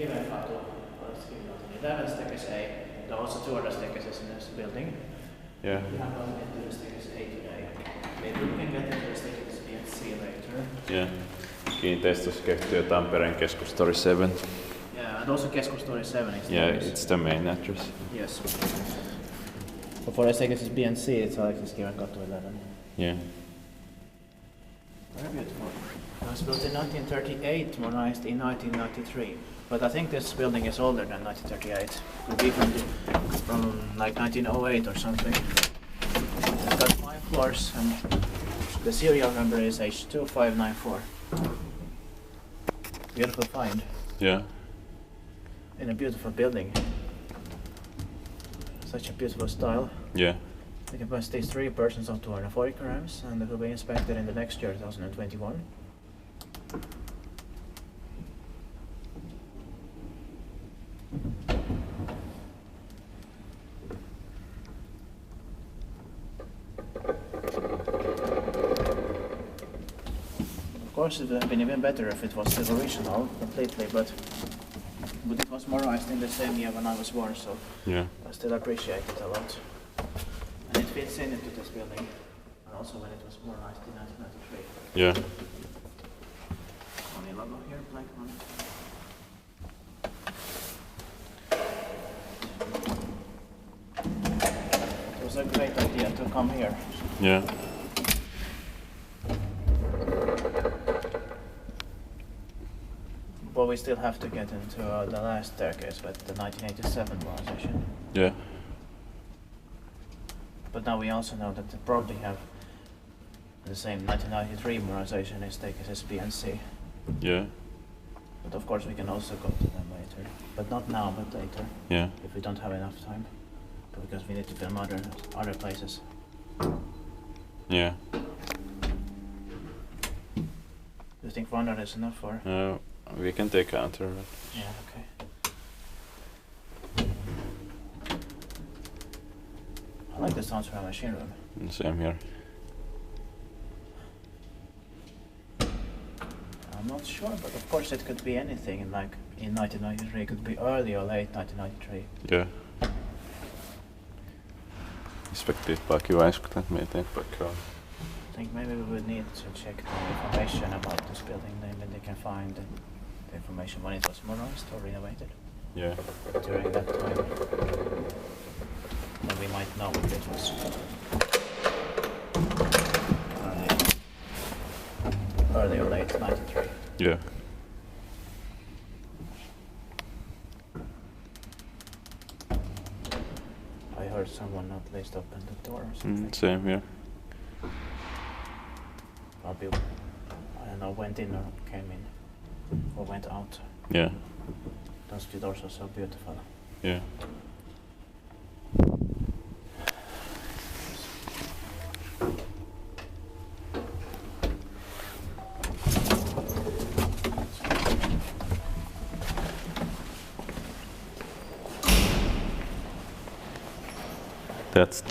given katu, eleven staircase A. There are also two other staircases in this building. Yeah. We have gone into the staircase A today. Maybe we can get into the staircase B and C later. Yeah. Kiinteistössä kehittyy Tampereen Keskustori 7. Yeah, and also Keskustori 7 is Yeah, there. it's the main address. Yes. But for the staircases B and C, it's Alexis given katu 11. Yeah. Very beautiful. It was built in 1938, modernized in 1993. But I think this building is older than 1938. Could be from like 1908 or something. It's got 5 floors and the serial number is H2594. Beautiful find. Yeah. In a beautiful building. Such a beautiful style. Yeah. We can pass these 3 persons of 240 grams and it will be inspected in the next year, 2021. Of course, it would have been even better if it was still original completely, but it was modernized in the same year when I was born, so Yeah. I still appreciate it a lot. And it fits in into this building, and also when it was modernized in 1993. Yeah. Only logo here, black one. It was a great idea to come here. Yeah. But we still have to get into the last staircase with the 1987 modernization. Yeah. But now we also know that they probably have the same 1993 modernization as staircases B and C. Yeah. But of course we can also go to them later. But not now, but later. Yeah. If we don't have enough time. Because we need to film other places. Yeah. Do you think 100 is enough for? We can take counter. Yeah, okay. I like the sounds from a machine room. Same here. I'm not sure, but of course it could be anything, like in 1993, it could be early or late 1993. Yeah. Inspektiivipaa kiva iskuttaa meitä paikkaa. I think maybe we would need to check the information about this building, maybe they can find the information when it was modernized or renovated. Yeah. During that time. Then we might know if it was early or late 93. Yeah. I heard someone at least open the door or something. Same here. Probably, I don't know, went in or came in or went out. Yeah. Those two doors are so beautiful. Yeah. That's